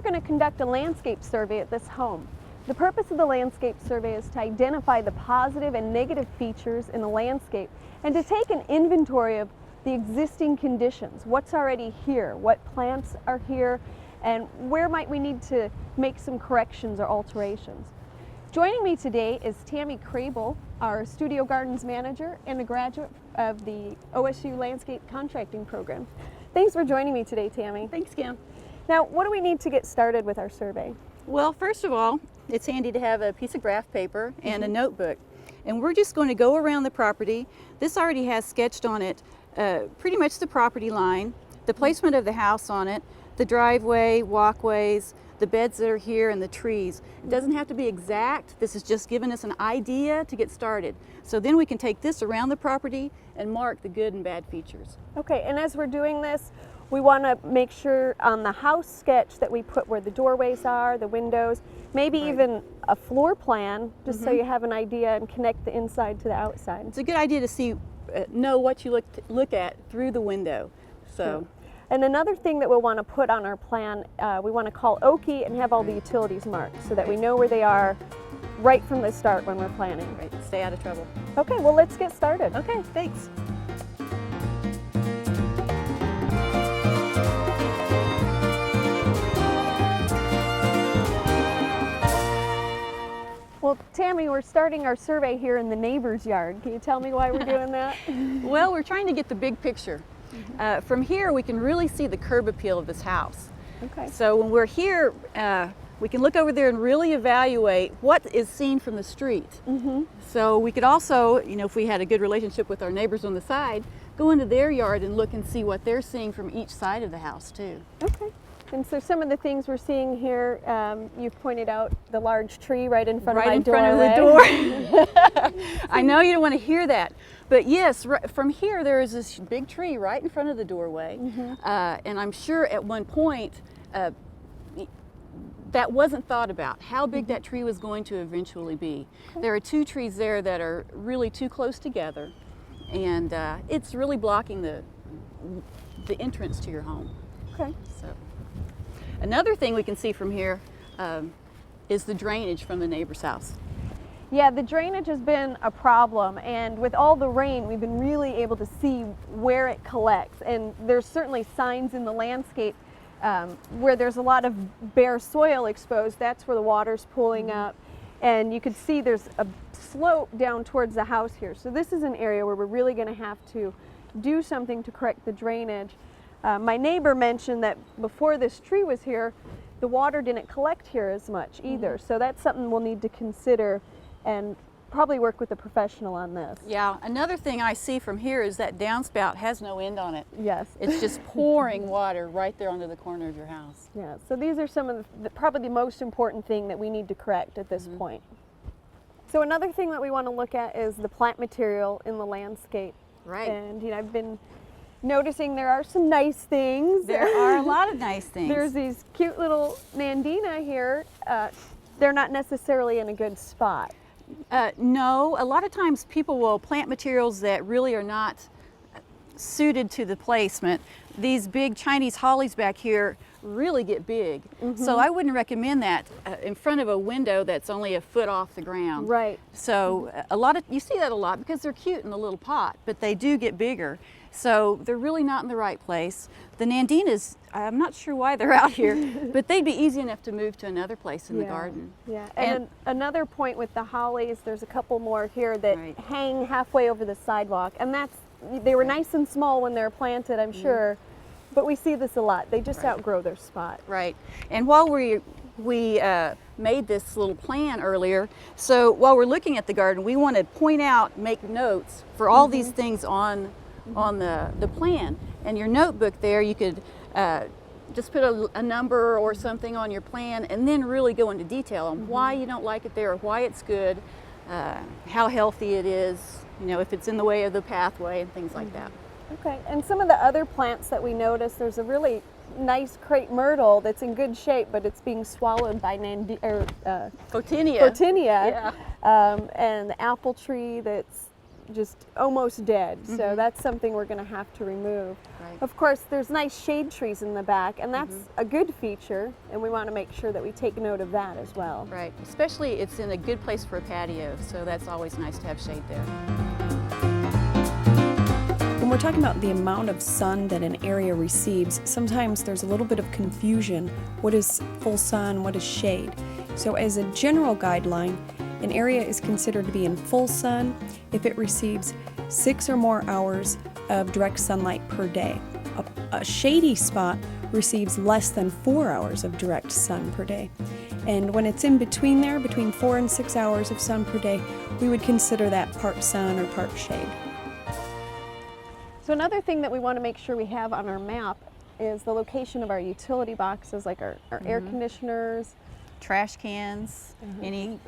we're going to conduct a landscape survey at this home. The purpose of the landscape survey is to identify the positive and negative features in the landscape and to take an inventory of the existing conditions, what's already here, what plants are here, and where might we need to make some corrections or alterations. Joining me today is Tammy Crable, our Studio Gardens manager and a graduate of the OSU Landscape Contracting Program. Thanks for joining me today, Tammy. Thanks, Kim. Now, what do we need to get started with our survey? Well, first of all, it's handy to have a piece of graph paper and a notebook. And we're just going to go around the property. This already has sketched on it pretty much the property line, the placement of the house on it, the driveway, walkways, the beds that are here, and the trees. It doesn't have to be exact. This is just giving us an idea to get started. So then we can take this around the property and mark the good and bad features. Okay, and as we're doing this, we want to make sure on the house sketch that we put where the doorways are, the windows, maybe even a floor plan, just so you have an idea and connect the inside to the outside. It's a good idea to see, know what you look at through the window. So. And another thing that we'll want to put on our plan, we want to call Oki and have all the utilities marked so that we know where they are right from the start when we're planning. Right, stay out of trouble. Okay, well, let's get started. Okay, thanks. Well, Tammy, we're starting our survey here in the neighbor's yard. Can you tell me why we're doing that? Well, we're trying to get the big picture. From here, we can really see the curb appeal of this house. Okay. So when we're here, we can look over there and really evaluate what is seen from the street. So we could also, you know, if we had a good relationship with our neighbors on the side, go into their yard and look and see what they're seeing from each side of the house too. Okay. And so some of the things we're seeing here, you've pointed out the large tree right in front of my doorway. Right in front of the door. I know you don't want to hear that, but yes, from here there is this big tree right in front of the doorway, and I'm sure at one point that wasn't thought about, how big that tree was going to eventually be. There are two trees there that are really too close together, and it's really blocking the entrance to your home. Okay. So. Another thing we can see from here is the drainage from the neighbor's house. Yeah, the drainage has been a problem, and with all the rain, we've been really able to see where it collects. And there's certainly signs in the landscape where there's a lot of bare soil exposed. That's where the water's pooling up. And you can see there's a slope down towards the house here. So this is an area where we're really going to have to do something to correct the drainage. My neighbor mentioned that before this tree was here, the water didn't collect here as much either. So that's something we'll need to consider and probably work with a professional on this. Yeah, another thing I see from here is that downspout has no end on it. Yes. It's just pouring water right there onto the corner of your house. Yeah, so these are some of probably the most important thing that we need to correct at this point. So another thing that we want to look at is the plant material in the landscape. Right. And you know, I've been noticing there are some nice things. There are a lot of nice things. There's these cute little Nandina here. They're not necessarily in a good spot. No, a lot of times people will plant materials that really are not suited to the placement. These big Chinese hollies back here really get big. So I wouldn't recommend that in front of a window that's only a foot off the ground. Right. So you see that a lot because they're cute in the little pot, but they do get bigger. So they're really not in the right place. The Nandinas, I'm not sure why they're out here, but they'd be easy enough to move to another place in the garden. Yeah, and another point with the hollies, there's a couple more here that hang halfway over the sidewalk, and they were nice and small when they were planted, I'm sure, but we see this a lot. They just outgrow their spot. Right, and while we made this little plan earlier, so while we're looking at the garden, we want to point out, make notes for all these things on the plan. And your notebook there, you could just put a number or something on your plan and then really go into detail on why you don't like it there, or why it's good, how healthy it is, you know, if it's in the way of the pathway and things like that. Okay, and some of the other plants that we noticed, there's a really nice crepe myrtle that's in good shape, but it's being swallowed by Photinia. Yeah. And the apple tree that's just almost dead. So that's something we're going to have to remove. Right. Of course, there's nice shade trees in the back, and that's a good feature, and we want to make sure that we take note of that as well. Right, especially it's in a good place for a patio, so that's always nice to have shade there. When we're talking about the amount of sun that an area receives, sometimes there's a little bit of confusion. What is full sun? What is shade? So as a general guideline, an area is considered to be in full sun if it receives 6 or more hours of direct sunlight per day. A shady spot receives less than 4 hours of direct sun per day. And when it's in between there, between 4 and 6 hours of sun per day, we would consider that part sun or part shade. So another thing that we want to make sure we have on our map is the location of our utility boxes, like our air conditioners. Trash cans, any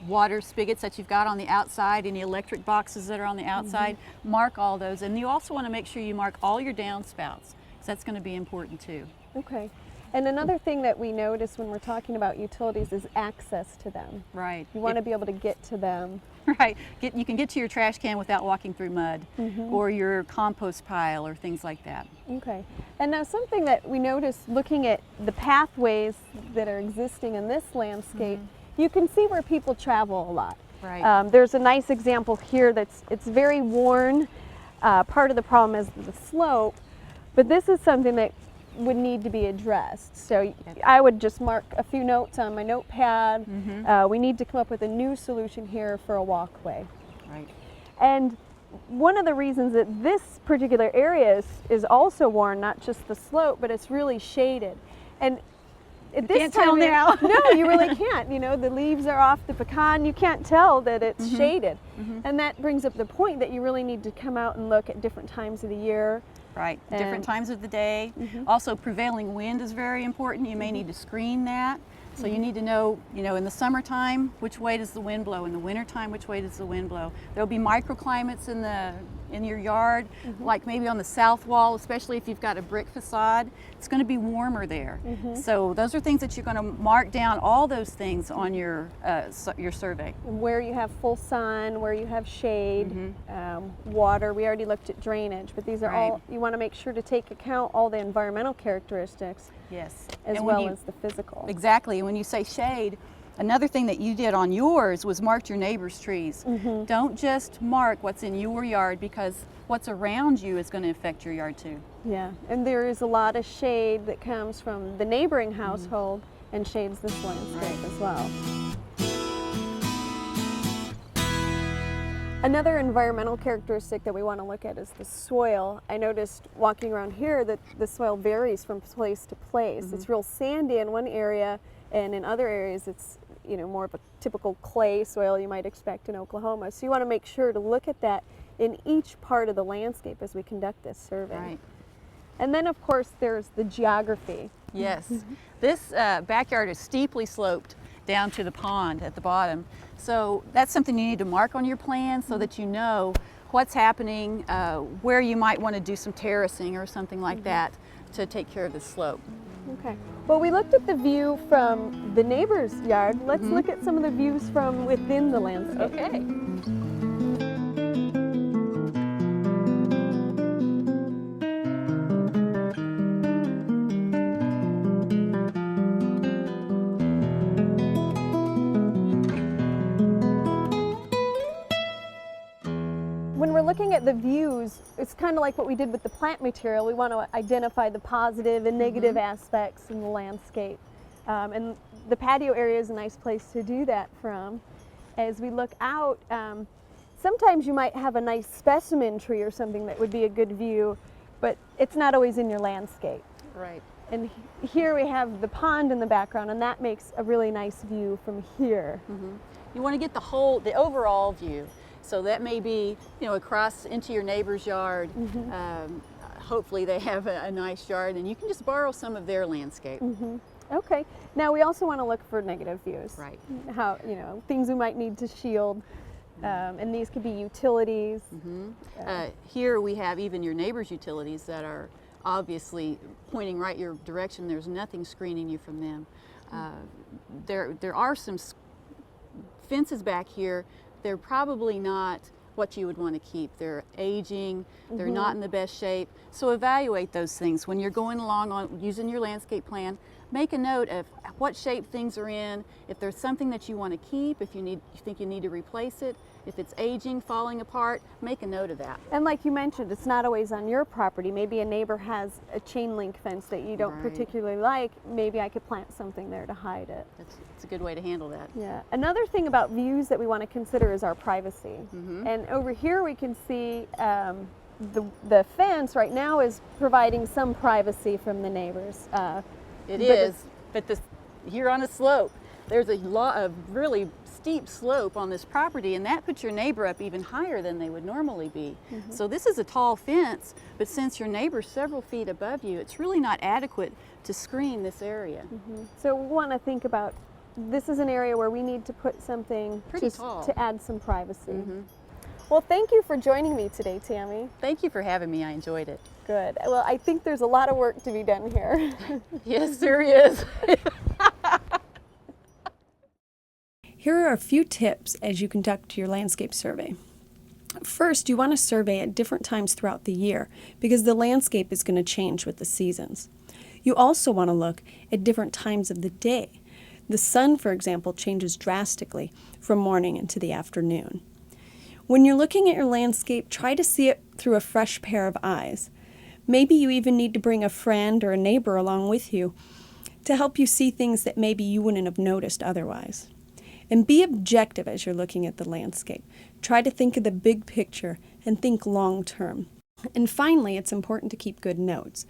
water spigots that you've got on the outside, any electric boxes that are on the outside, mark all those. And you also want to make sure you mark all your downspouts, because that's going to be important too. Okay. And another thing that we notice when we're talking about utilities is access to them. Right. You want to be able to get to them. Right. You can get to your trash can without walking through mud, or your compost pile or things like that. Okay. And now something that we noticed looking at the pathways that are existing in this landscape, you can see where people travel a lot. Right. There's a nice example here it's very worn. Part of the problem is the slope, but this is something that would need to be addressed. So I would just mark a few notes on my notepad. We need to come up with a new solution here for a walkway. Right. And one of the reasons that this particular area is also worn, not just the slope, but it's really shaded. And at this can't time tell now. no, you really can't. You know, the leaves are off the pecan. You can't tell that it's shaded. And that brings up the point that you really need to come out and look at different times of the year. Right, different times of the day. Also, prevailing wind is very important. You may need to screen that. So you need to know, in the summertime, which way does the wind blow? In the wintertime, which way does the wind blow? There'll be microclimates in your yard, like maybe on the south wall, especially if you've got a brick facade. It's going to be warmer there. So those are things that you're going to mark down, all those things on your survey. Where you have full sun, where you have shade, water. We already looked at drainage, but these are all, you want to make sure to take account all the environmental characteristics. Yes. As well as the physical. Exactly. And when you say shade, another thing that you did on yours was mark your neighbor's trees. Don't just mark what's in your yard, because what's around you is going to affect your yard too. Yeah, and there is a lot of shade that comes from the neighboring household and shades this landscape as well. Another environmental characteristic that we want to look at is the soil. I noticed walking around here that the soil varies from place to place. It's real sandy in one area, and in other areas it's more of a typical clay soil you might expect in Oklahoma. So you want to make sure to look at that in each part of the landscape as we conduct this survey. Right. And then of course there's the geography. Yes. This backyard is steeply sloped down to the pond at the bottom. So that's something you need to mark on your plan so that you know what's happening, where you might want to do some terracing or something like that to take care of the slope. Okay. Well, we looked at the view from the neighbor's yard. Let's look at some of the views from within the landscape. Okay. When we're looking at the views, it's kind of like what we did with the plant material. We want to identify the positive and negative aspects in the landscape. And the patio area is a nice place to do that from. As we look out, sometimes you might have a nice specimen tree or something that would be a good view, but it's not always in your landscape. Right. And here we have the pond in the background, and that makes a really nice view from here. You want to get the overall view. So that may be, across into your neighbor's yard. Hopefully they have a nice yard, and you can just borrow some of their landscape. Okay. Now we also want to look for negative views. Right. How, things we might need to shield. And these could be utilities. Here we have even your neighbor's utilities that are obviously pointing right your direction. There's nothing screening you from them. There are some fences back here. They're probably not what you would want to keep. They're aging, they're not in the best shape. So evaluate those things. When you're going along on using your landscape plan, make a note of what shape things are in, if there's something that you want to keep, if you think you need to replace it, if it's aging, falling apart, make a note of that. And like you mentioned, it's not always on your property. Maybe a neighbor has a chain link fence that you don't Right. particularly like. Maybe I could plant something there to hide it. It's a good way to handle that. Yeah. Another thing about views that we want to consider is our privacy. And over here we can see the fence right now is providing some privacy from the neighbors. It is, but here on a slope, there's a lot of really steep slope on this property, and that puts your neighbor up even higher than they would normally be. So this is a tall fence, but since your neighbor's several feet above you, it's really not adequate to screen this area. So we want to think about, this is an area where we need to put something Pretty just tall. to add some privacy. Well, thank you for joining me today, Tammy. Thank you for having me. I enjoyed it. Good. Well, I think there's a lot of work to be done here. Yes, there is. Here are a few tips as you conduct your landscape survey. First, you want to survey at different times throughout the year because the landscape is going to change with the seasons. You also want to look at different times of the day. The sun, for example, changes drastically from morning into the afternoon. When you're looking at your landscape, try to see it through a fresh pair of eyes. Maybe you even need to bring a friend or a neighbor along with you to help you see things that maybe you wouldn't have noticed otherwise. And be objective as you're looking at the landscape. Try to think of the big picture and think long term. And finally, it's important to keep good notes.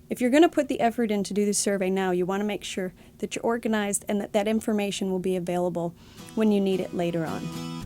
If you're going to put the effort in to do the survey now, you want to make sure that you're organized and that information will be available when you need it later on.